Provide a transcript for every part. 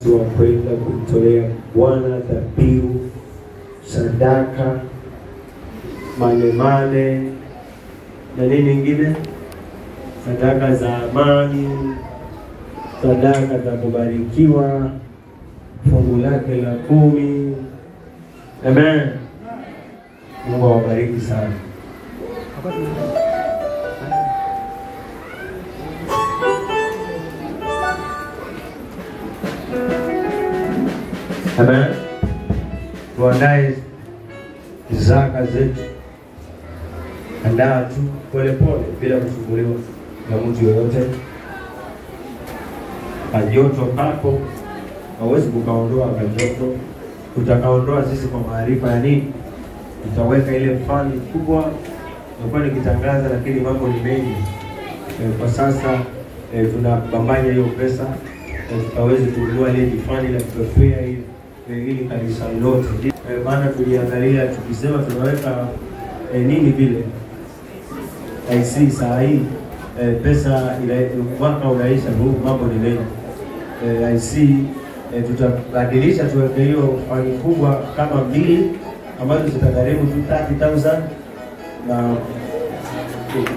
Kwenda kumtolea Bwana dhabihu, sadaka, manemane na nini nyingine, sadaka za amani, sadaka za kubarikiwa, fungu lake la 10. Amen. Mungu awabariki sana. Amen. Tuandae zaka zetu. Andaa tu pole pole bila kusumbuliwa na mtu yoyote. Kajoto hapo hawezi kukaondoa kajoto. Tutakaondoa sisi kwa maarifa ya nini? Tutaweka ile fani kubwa na nikitangaza, lakini mambo ni mengi. Kwa sasa tunapambanya hiyo pesa tutaweza kununua ile fani la kutofea ili kanisa lote. Maana tuliangalia tukisema tunaweka nini vile IC saa hii pesa ile mwaka unaisha, mambo ni mengi. IC tutabadilisha tuweke hiyo fani kubwa kama 2 ambazo zitagharimu tu 30,000, na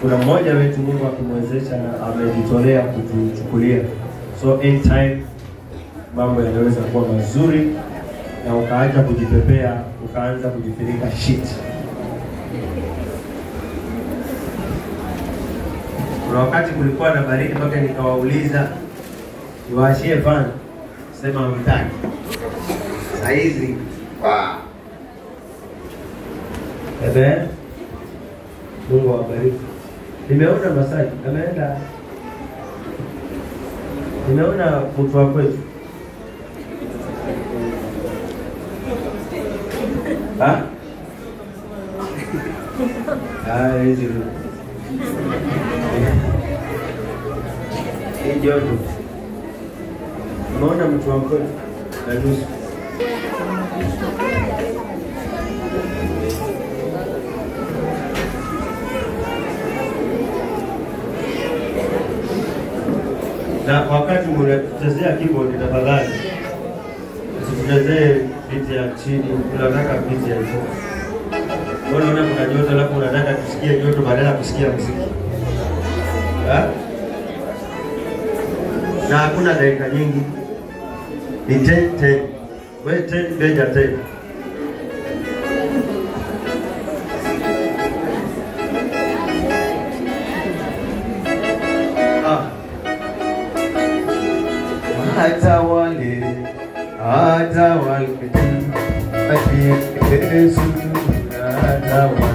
kuna mmoja wetu Mungu akumwezesha na amejitolea kutuchukulia. So anytime mambo yanaweza kuwa mazuri na ukaacha kujipepea, ukaanza kujifinika shit. Kuna wakati kulikuwa na baridi mpaka nikawauliza niwaashie fan, sema mtaki. Saizi Mungu awabariki. Nimeona masaji ameenda. Nimeona mtu wa kwetu. Hizi. Hii joto. Nimeona mtu wa kwetu na nusu. Na wakati mnachezea keyboard tafadhali usichezee beat ya chini, unataka beat ya juu. Unaona kuna joto alafu unataka kusikia joto badala kusikia muziki. Na hakuna dakika nyingi. Ni 10. Wewe 10 beja 10. Atawale Yesu atawale.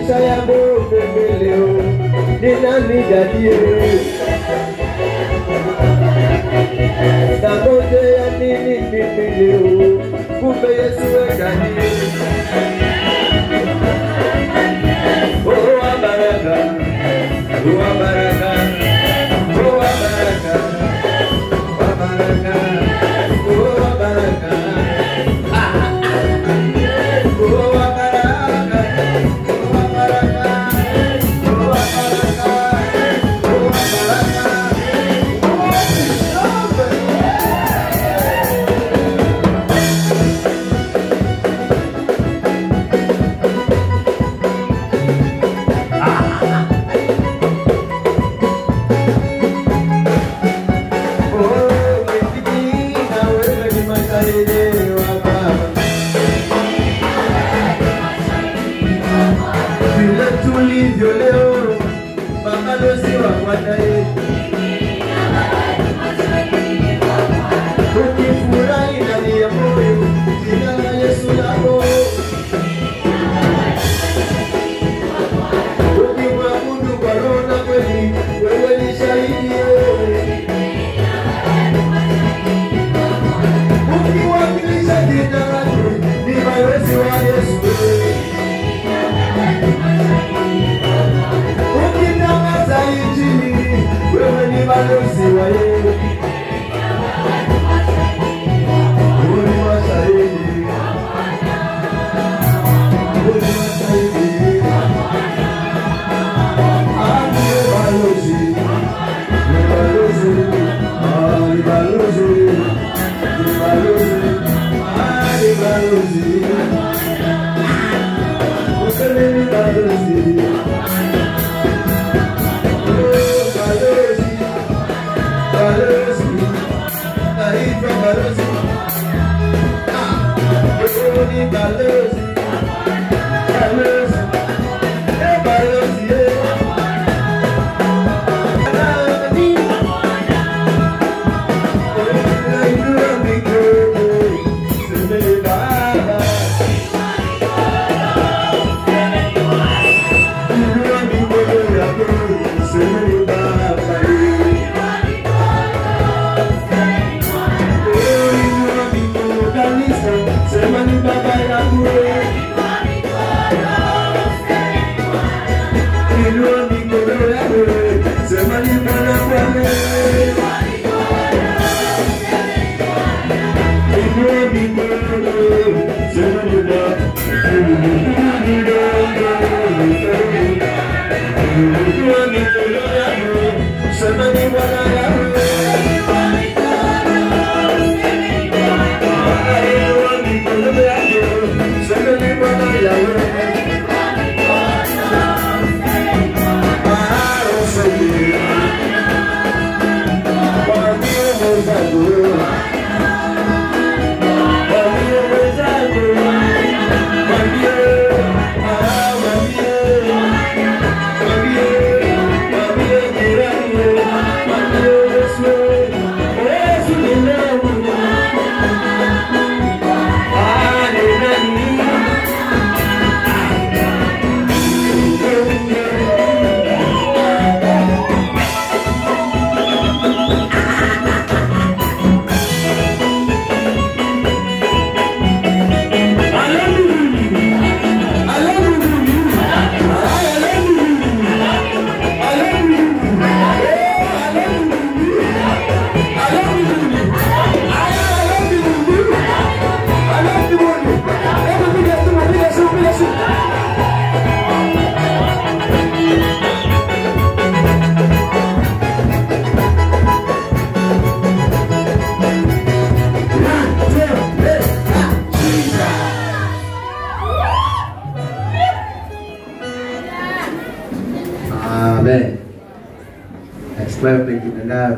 maisha yangu mimi leo, ni nani dadie? Nangojea nini mimi leo, kumbe Yesu we dadie. Oh wa baraka, oh wa baraka, oh wa baraka, wa baraka, oh wa baraka.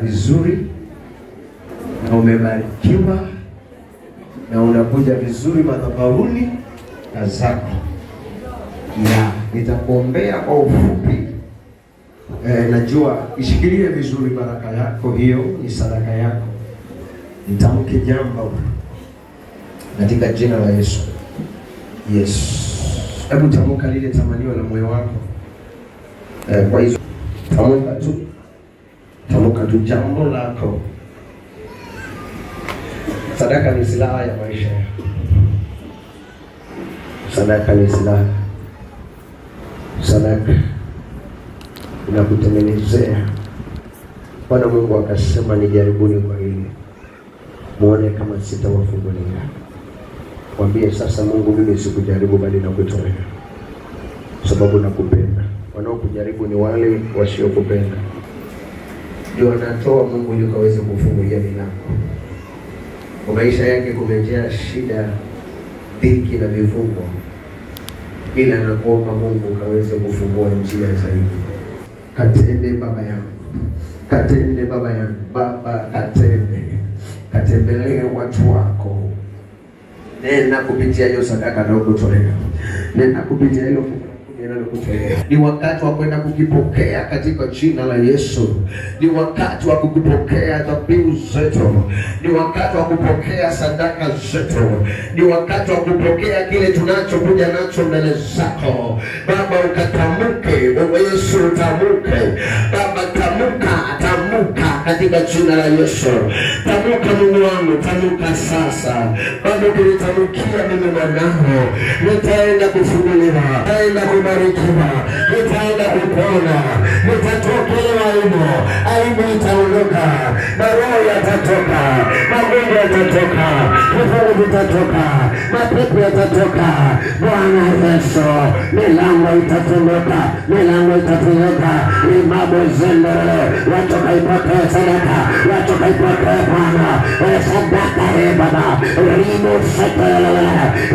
Vizuri na umebarikiwa na unakuja vizuri madhabahuni na zako ya nitakuombea kwa ufupi. Najua ishikilie vizuri baraka yako, hiyo ni sadaka yako. Nitamke jambo katika jina la Yesu. Yes. Hebu tamka lile tamanio la moyo wako. Kwa hizo tamka tu jambo lako. Sadaka ni silaha ya maisha yako. Sadaka ni silaha. Sadaka inakutengenezea. Bwana Mungu akasema nijaribuni kwa hili, muone kama sitawafungulia. Mwambie sasa, Mungu, mimi sikujaribu bali nakutolea, sababu nakupenda. Wanaokujaribu ni wale wasiokupenda. Ndio anatoa Mungu ili kaweze kufungulia milango. Kwa maisha yake kumejaa shida, dhiki na vifungo, ila nakuomba Mungu kaweze kufungua njia zaidi. Katende Baba yangu, katende Baba yangu, Baba katende, katembelee watu wako. Nena kupitia hiyo sadaka na kutolea. Nena kupitia hilo ni wakati wa kwenda kukipokea katika jina la Yesu. Ni wakati wa kukipokea dhabihu zetu. Ni wakati wa kupokea sadaka zetu. Ni wakati wa kupokea kile tunachokuja nacho mbele zako. Baba ukatamke, Yesu utamuke. Baba tamuka katika jina la Yesu. Tamuka Mungu wangu, tamuka sasa. Baba ukinitamkia mimi mwanao, nitaenda kufunguliwa, nitaenda kubarikiwa, nitaenda kupona, nitatokewa aibu itaondoka, maroho yatatoka, magonjwa yatatoka, vifungo vitatoka, mapepo yatatoka. Bwana Yesu, milango itafunguka, milango itafunguka. Imabo zendele, watu kaipokea sadaka, watu kaipokea Bwana sadaka. Baba rimo setelele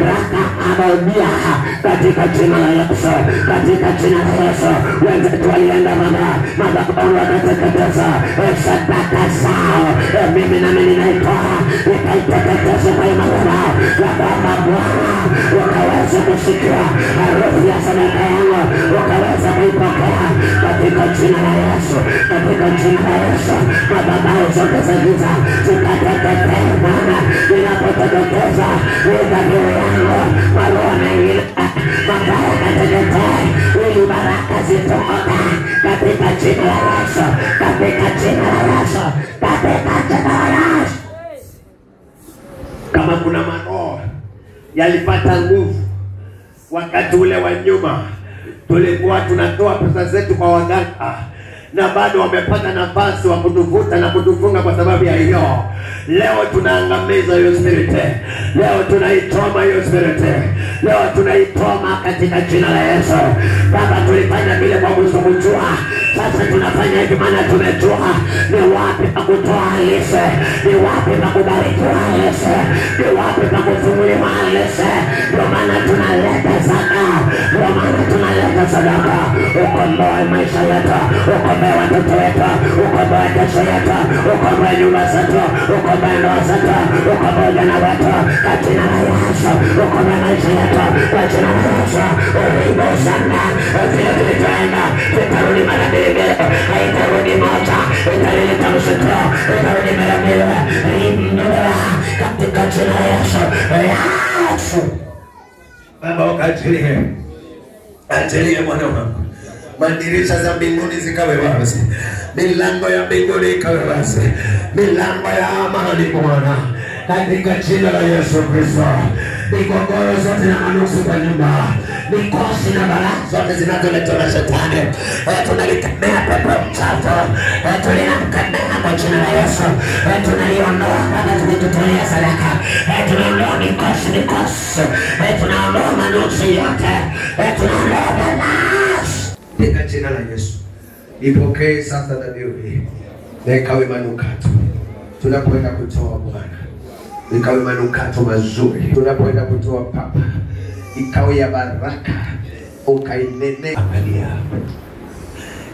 raka ababia katika jina la Yesu, katika jina la Yesu. Wenzetu walienda madhabahu wakateketeza sadaka zao. Mimi nami ninaitoa nikaiteketeza kwa madhabahu ya Baba. Bwana wakaweza kusikia harufu ya sadaka yangu, wakaweza kuipokea katika jina la Yesu, katika jina la Yesu. Madhabahu zote za giza zikateketeza Bwana. Ninapoteketeza dhabihu yangu, maroho mengine mabaya kateketeza, ili baraka zitoka katika jina la Yesu, katika jina la Yesu, katika jina la Yesu. Kama kuna maroho yalipata nguvu wakati ule wa nyuma, tulikuwa tunatoa pesa zetu kwa waganga, na bado wamepata nafasi wa kutuvuta na kutufunga kwa sababu ya hiyo. Leo tunaangamiza hiyo spirit. Leo tunaitoma hiyo spirit. Leo tunaitoma katika jina la Yesu. Baba, tulifanya vile kwa kujua. Sasa tunafanya hivi maana tumejua ni wapi pa kutoa halisi, ni wapi pa kubarikiwa halisi, ni wapi pa kufunguliwa halisi. Ndio maana tunaleta sadaka, ndio maana tunaleta sadaka. Ukomboe maisha yetu, ukomboe watoto wetu, ukomboe kesho yetu, ukomboe nyumba zetu, ukomboe ndoa zetu, ukomboe jana wetu kwa jina la Yesu. Ukomboe maisha yetu kwa jina la Yesu. Ulibo sana vile tulitenda, tutarudi mara mbili, haitarudi moja, italeta mshuto, itarudi mara mbili, katika jina la Yesu. Baba ukatilie, atilie mwana wangu, madirisha za mbinguni zikawe wazi, milango ya mbinguni ikawe wazi, milango ya amani Bwana, katika jina la Yesu Kristo. Migogoro zote na manusu kwa nyumba, mikosi na balaa zote zinazoletwa na shetani, tunalikemea pepo mchafu, tunamkemea kwa jina la Yesu. Tunaliondoa Baba, tukitutolea sadaka, tunaondoa mikosi, tunaondoa manusu yote, tunaondoa balaa katika jina la Yesu. Ipokee sasa dhabihu hii, na ikawe manukato tunapoenda kutoa Bwana, ikawe manukato mazuri tunapoenda kutoa Papa, ikawe ya baraka, ukainene. Angalia,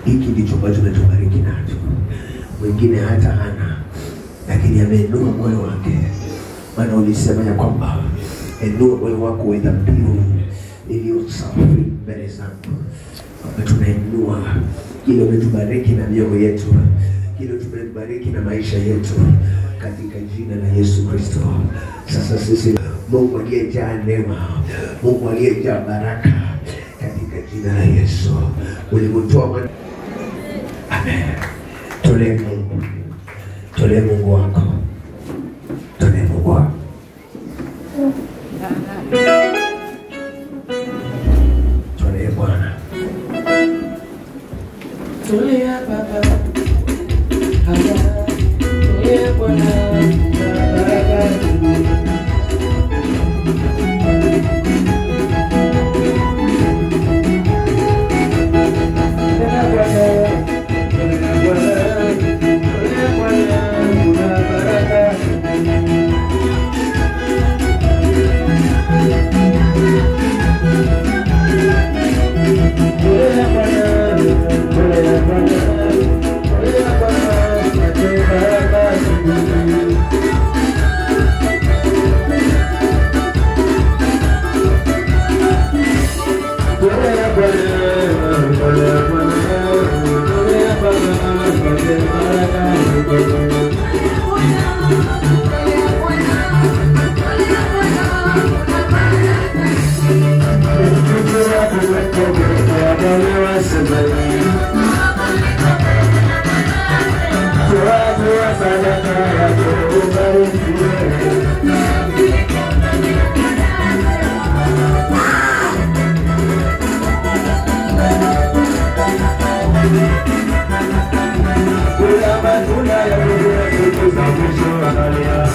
hiki ndicho ambacho tumetubariki nacho. Mwingine hata hana, lakini ameinua moyo wake. Maana ulisema ya kwamba inua moyo wako wa dhabihu iliyo safi mbele zangu. Tunainua kile umetubariki na mioyo yetu, kile tumebariki na maisha yetu, katika jina la Yesu Kristo. Sasa sisi, Mungu aliyejaa neema, Mungu aliyejaa baraka, jina la Yesu. Ulimtoa mwana. Amen. Tolee Mungu. Tolee Mungu wako. Tolee Mungu wako. Tolee Bwana. Tolea Baba. Tolea Bwana. Kula matunda ya Mungu, tukuza mwisho wa dunia.